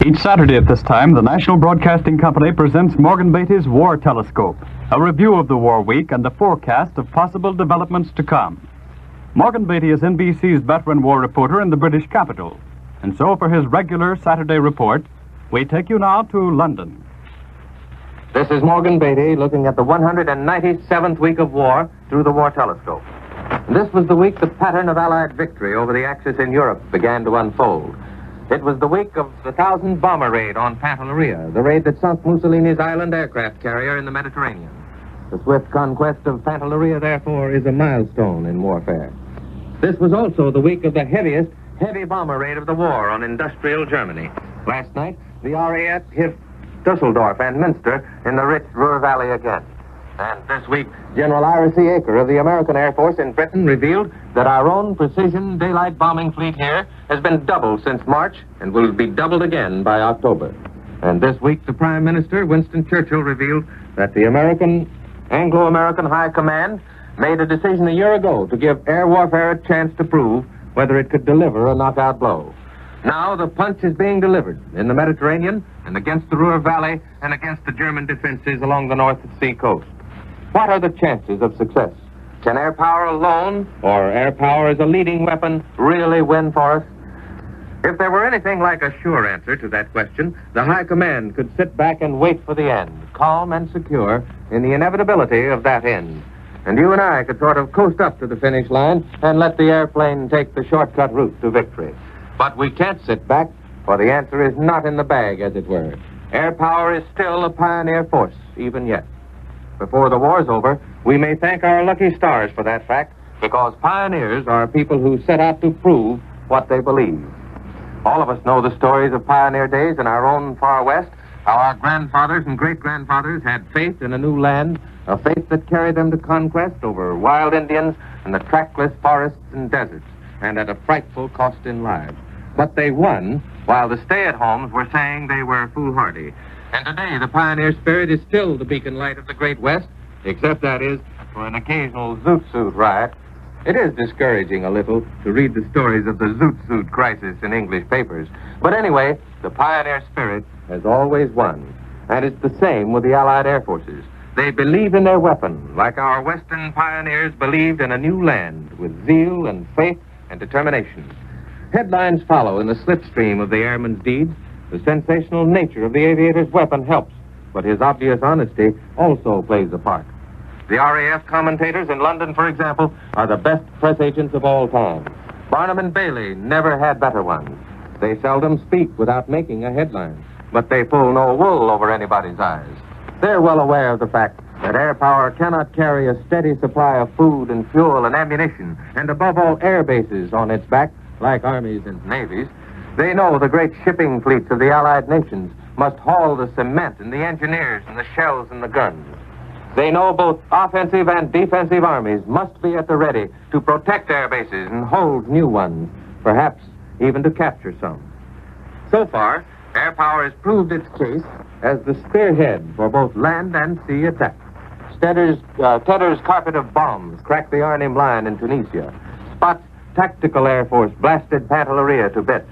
Each Saturday at this time, the National Broadcasting Company presents Morgan Beatty's War Telescope, a review of the war week and a forecast of possible developments to come. Morgan Beatty is NBC's veteran war reporter in the British capital, and so for his regular Saturday report, we take you now to London. This is Morgan Beatty looking at the 197th week of war through the War Telescope. This was the week the pattern of Allied victory over the Axis in Europe began to unfold. It was the week of the 1,000 bomber raid on Pantelleria, the raid that sunk Mussolini's island aircraft carrier in the Mediterranean. The swift conquest of Pantelleria, therefore, is a milestone in warfare. This was also the week of the heaviest heavy bomber raid of the war on industrial Germany. Last night, the RAF hit Dusseldorf and Münster in the rich Ruhr Valley again. And this week, General Ira C. Aker of the American Air Force in Britain revealed that our own precision daylight bombing fleet here has been doubled since March and will be doubled again by October. And this week, the Prime Minister, Winston Churchill, revealed that the Anglo-American High Command made a decision a year ago to give air warfare a chance to prove whether it could deliver a knockout blow. Now the punch is being delivered in the Mediterranean and against the Ruhr Valley and against the German defenses along the North Sea coast. What are the chances of success? Can air power alone, or air power as a leading weapon, really win for us? If there were anything like a sure answer to that question, the High Command could sit back and wait for the end, calm and secure in the inevitability of that end. And you and I could sort of coast up to the finish line and let the airplane take the shortcut route to victory. But we can't sit back, for the answer is not in the bag, as it were. Air power is still a pioneer force, even yet. Before the war's over, we may thank our lucky stars for that fact, because pioneers are people who set out to prove what they believe. All of us know the stories of pioneer days in our own far west, how our grandfathers and great-grandfathers had faith in a new land, a faith that carried them to conquest over wild Indians and the trackless forests and deserts, and at a frightful cost in lives. But they won, while the stay-at-homes were saying they were foolhardy. And today, the pioneer spirit is still the beacon light of the Great West, except, that is, for an occasional Zoot Suit riot. It is discouraging a little to read the stories of the Zoot Suit crisis in English papers. But anyway, the pioneer spirit has always won. And it's the same with the Allied Air Forces. They believe in their weapon, like our Western pioneers believed in a new land, with zeal and faith and determination. Headlines follow in the slipstream of the airman's deeds. The sensational nature of the aviator's weapon helps, but his obvious honesty also plays a part. The RAF commentators in London, for example, are the best press agents of all time. Barnum and Bailey never had better ones. They seldom speak without making a headline, but they pull no wool over anybody's eyes. They're well aware of the fact that air power cannot carry a steady supply of food and fuel and ammunition, and above all, air bases on its back, like armies and navies. They know the great shipping fleets of the Allied nations must haul the cement and the engineers and the shells and the guns. They know both offensive and defensive armies must be at the ready to protect air bases and hold new ones, perhaps even to capture some. So far, air power has proved its case as the spearhead for both land and sea attack. Tedder's carpet of bombs cracked the Arnhem line in Tunisia. Spot's tactical air force blasted Pantelleria to bits.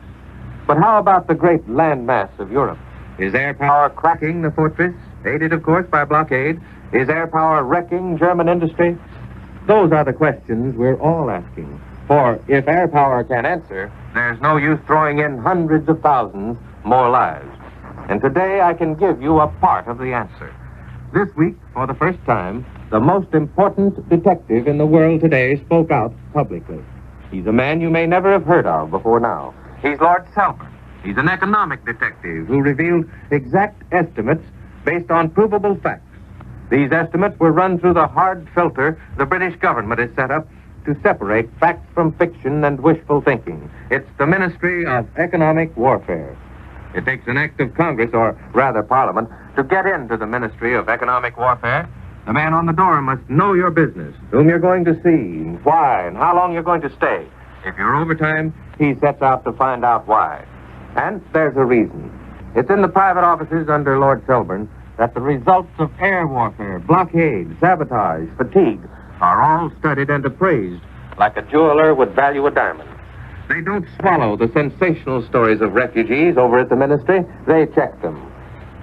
But how about the great landmass of Europe? Is air power cracking the fortress, aided, of course, by blockade? Is air power wrecking German industry? Those are the questions we're all asking. For if air power can answer, there's no use throwing in hundreds of thousands more lives. And today I can give you a part of the answer. This week, for the first time, the most important detective in the world today spoke out publicly. He's a man you may never have heard of before now. He's Lord Selborne. He's an economic detective who revealed exact estimates based on provable facts. These estimates were run through the hard filter the British government has set up to separate facts from fiction and wishful thinking. It's the Ministry of Economic Warfare. It takes an act of Congress, or rather Parliament, to get into the Ministry of Economic Warfare. The man on the door must know your business, whom you're going to see, why, and how long you're going to stay. If you're overtime, he sets out to find out why. And there's a reason. It's in the private offices under Lord Selborne that the results of air warfare, blockade, sabotage, fatigue are all studied and appraised like a jeweler would value a diamond. They don't swallow the sensational stories of refugees over at the ministry. They check them.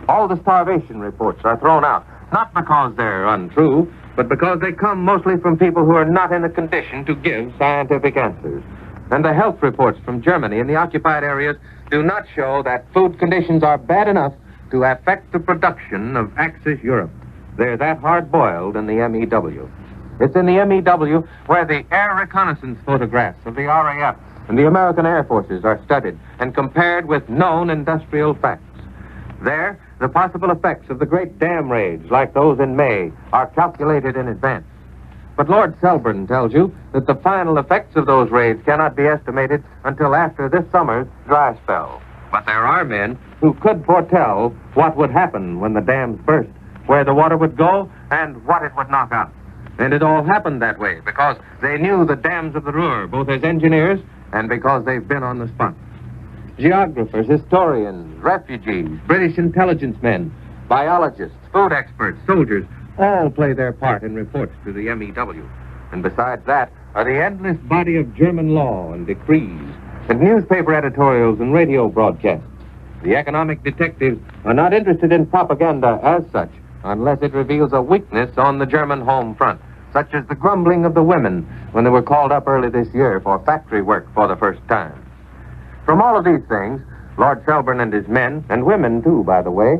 All the starvation reports are thrown out, not because they're untrue, but because they come mostly from people who are not in a condition to give scientific answers. And the health reports from Germany and the occupied areas do not show that food conditions are bad enough to affect the production of Axis Europe. They're that hard-boiled in the MEW. It's in the MEW where the air reconnaissance photographs of the RAF and the American Air Forces are studied and compared with known industrial facts. There, the possible effects of the great dam raids, like those in May, are calculated in advance. But Lord Selborne tells you that the final effects of those raids cannot be estimated until after this summer's dry spell. But there are men who could foretell what would happen when the dams burst, where the water would go, and what it would knock out. And it all happened that way because they knew the dams of the Ruhr, both as engineers and because they've been on the spot. Geographers, historians, refugees, British intelligence men, biologists, food experts, soldiers, all play their part in reports to the MEW. And besides that are the endless body of German law and decrees, and newspaper editorials and radio broadcasts. The economic detectives are not interested in propaganda as such, unless it reveals a weakness on the German home front, such as the grumbling of the women when they were called up early this year for factory work for the first time. From all of these things, Lord Selborne and his men, and women too, by the way,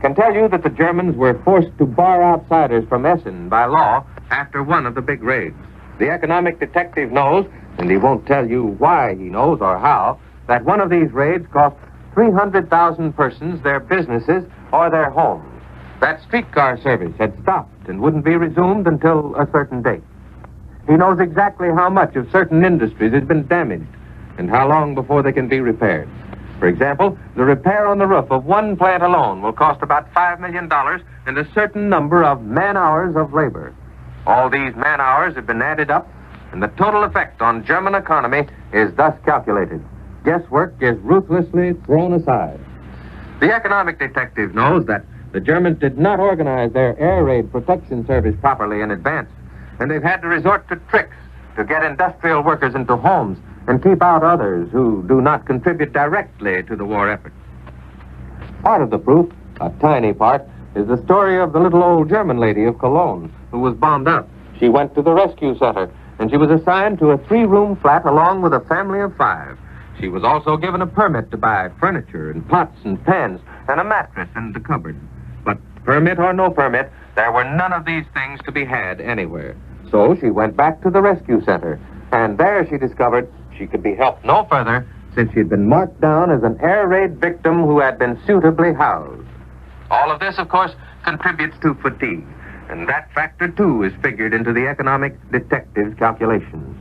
can tell you that the Germans were forced to bar outsiders from Essen by law after one of the big raids. The economic detective knows, and he won't tell you why he knows or how, that one of these raids cost 300,000 persons their businesses or their homes. That streetcar service had stopped and wouldn't be resumed until a certain date. He knows exactly how much of certain industries has been damaged and how long before they can be repaired. For example, the repair on the roof of one plant alone will cost about $5 million and a certain number of man-hours of labor. All these man-hours have been added up, and the total effect on German economy is thus calculated. Guesswork is ruthlessly thrown aside. The economic detective knows that the Germans did not organize their air raid protection service properly in advance, and they've had to resort to tricks to get industrial workers into homes and keep out others who do not contribute directly to the war effort. Part of the proof, a tiny part, is the story of the little old German lady of Cologne who was bombed out. She went to the rescue center, and she was assigned to a 3-room flat along with a family of 5. She was also given a permit to buy furniture and pots and pans and a mattress and a cupboard. But permit or no permit, there were none of these things to be had anywhere. So she went back to the rescue center, and there she discovered she could be helped no further since she'd been marked down as an air raid victim who had been suitably housed. All of this, of course, contributes to fatigue, and that factor, too, is figured into the economic detective's calculations.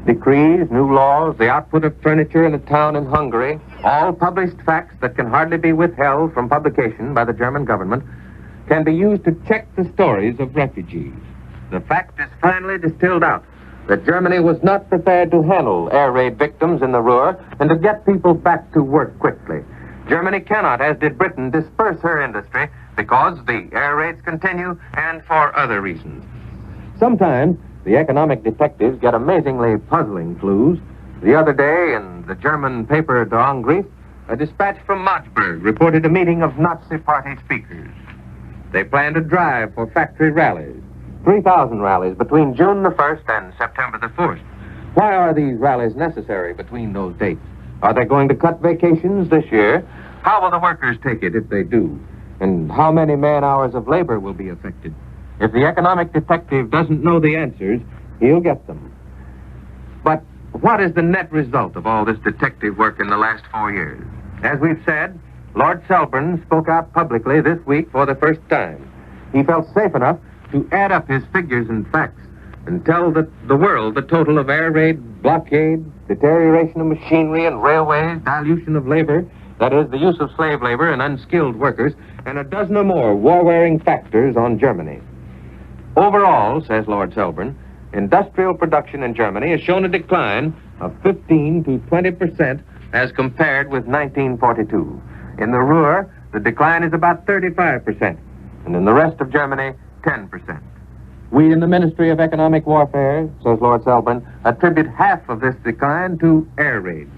Decrees, new laws, the output of furniture in a town in Hungary, all published facts that can hardly be withheld from publication by the German government, can be used to check the stories of refugees. The fact is finally distilled out that Germany was not prepared to handle air raid victims in the Ruhr and to get people back to work quickly. Germany cannot, as did Britain, disperse her industry because the air raids continue and for other reasons. Sometimes the economic detectives get amazingly puzzling clues. The other day, in the German paper Der Angriff, a dispatch from Magdeburg reported a meeting of Nazi Party speakers. They planned a drive for factory rallies, 3,000 rallies between June the 1st and September the 4th. Why are these rallies necessary between those dates? Are they going to cut vacations this year? How will the workers take it if they do? And how many man-hours of labor will be affected? If the economic detective doesn't know the answers, he'll get them. But what is the net result of all this detective work in the last 4 years? As we've said, Lord Selborne spoke out publicly this week for the first time. He felt safe enough to add up his figures and facts and tell the world the total of air raid, blockade, deterioration of machinery and railways, dilution of labor, that is, the use of slave labor and unskilled workers, and a dozen or more war-wearing factors on Germany. Overall, says Lord Selborne, industrial production in Germany has shown a decline of 15 to 20% as compared with 1942. In the Ruhr, the decline is about 35%, and in the rest of Germany, 10%. We in the Ministry of Economic Warfare, says Lord Selburne, attribute half of this decline to air raids.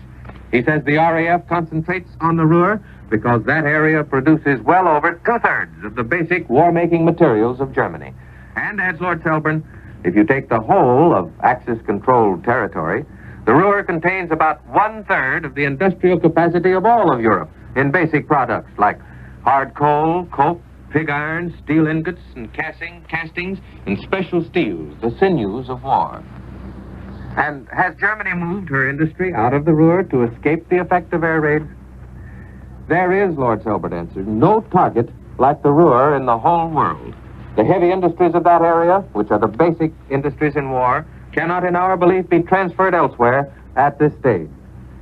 He says the RAF concentrates on the Ruhr because that area produces well over two-thirds of the basic war-making materials of Germany. And, adds Lord Selburne, if you take the whole of Axis-controlled territory, the Ruhr contains about one-third of the industrial capacity of all of Europe in basic products like hard coal, coke, pig iron, steel ingots, and castings, and special steels, the sinews of war. And has Germany moved her industry out of the Ruhr to escape the effect of air raids? There is, Lord Selburne answered, no target like the Ruhr in the whole world. The heavy industries of that area, which are the basic industries in war, cannot, in our belief, be transferred elsewhere at this stage.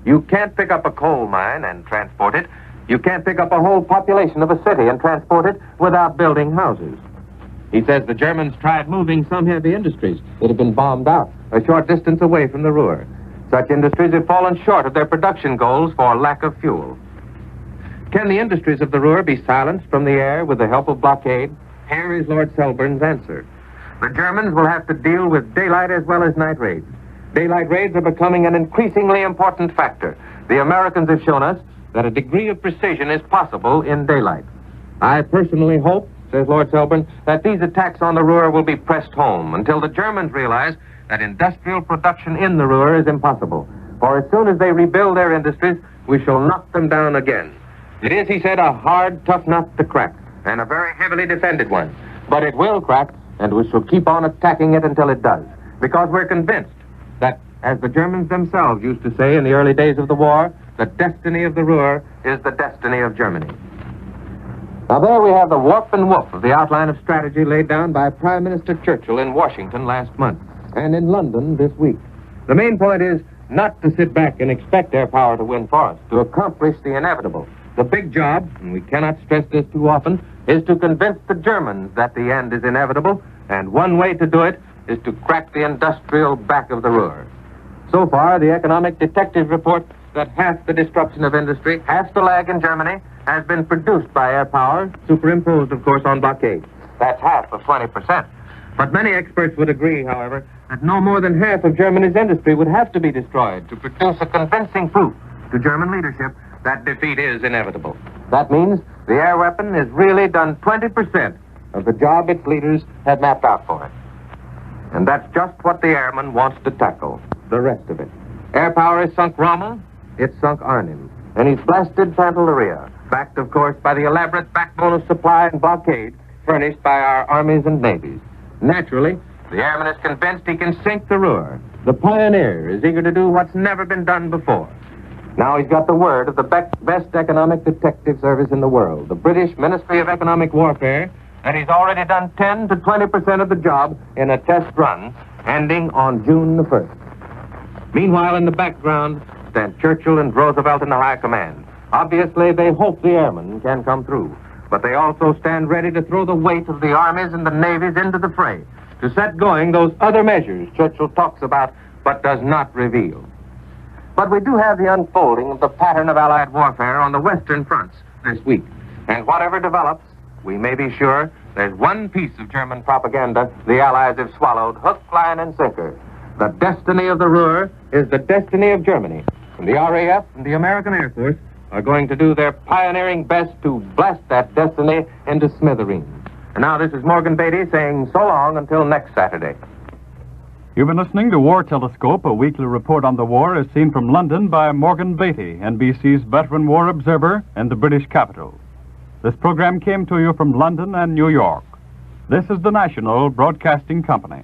You can't pick up a coal mine and transport it. You can't pick up a whole population of a city and transport it without building houses. He says the Germans tried moving some heavy industries that have been bombed out a short distance away from the Ruhr. Such industries have fallen short of their production goals for lack of fuel. Can the industries of the Ruhr be silenced from the air with the help of blockade? Here is Lord Selburne's answer. The Germans will have to deal with daylight as well as night raids. Daylight raids are becoming an increasingly important factor. The Americans have shown us that a degree of precision is possible in daylight. I personally hope, says Lord Selburne, that these attacks on the Ruhr will be pressed home until the Germans realize that industrial production in the Ruhr is impossible. For as soon as they rebuild their industries, we shall knock them down again. It is, he said, a hard, tough nut to crack, and a very heavily defended one. But it will crack, and we shall keep on attacking it until it does, because we're convinced that, as the Germans themselves used to say in the early days of the war, the destiny of the Ruhr is the destiny of Germany. Now there we have the warp and woof of the outline of strategy laid down by Prime Minister Churchill in Washington last month and in London this week. The main point is not to sit back and expect air power to win for us, to accomplish the inevitable. The big job, and we cannot stress this too often, is to convince the Germans that the end is inevitable, and one way to do it is to crack the industrial back of the Ruhr. So far, the economic detective report that half the destruction of industry, half the lag in Germany, has been produced by air power, superimposed, of course, on blockade. That's half of 20%. But many experts would agree, however, that no more than half of Germany's industry would have to be destroyed to produce a convincing proof to German leadership that defeat is inevitable. That means the air weapon has really done 20% of the job its leaders had mapped out for it. And that's just what the airman wants to tackle, the rest of it. Air power has sunk Rommel, it's sunk Arnhem, and he's blasted Pantelleria, backed, of course, by the elaborate backbone of supply and blockade furnished by our armies and navies. Naturally, the airman is convinced he can sink the Ruhr. The pioneer is eager to do what's never been done before. Now he's got the word of the best economic detective service in the world, the British Ministry of Economic Warfare, that he's already done 10 to 20% of the job in a test run ending on June the 1st. Meanwhile, in the background stand Churchill and Roosevelt in the high command. Obviously, they hope the airmen can come through, but they also stand ready to throw the weight of the armies and the navies into the fray, to set going those other measures Churchill talks about but does not reveal. But we do have the unfolding of the pattern of Allied warfare on the western fronts this week. And whatever develops, we may be sure there's one piece of German propaganda the Allies have swallowed hook, line, and sinker. The destiny of the Ruhr is the destiny of Germany. And the RAF and the American Air Force are going to do their pioneering best to blast that destiny into smithereens. And now this is Morgan Beatty saying so long until next Saturday. You've been listening to War Telescope, a weekly report on the war as seen from London by Morgan Beatty, NBC's veteran war observer in the British capital. This program came to you from London and New York. This is the National Broadcasting Company.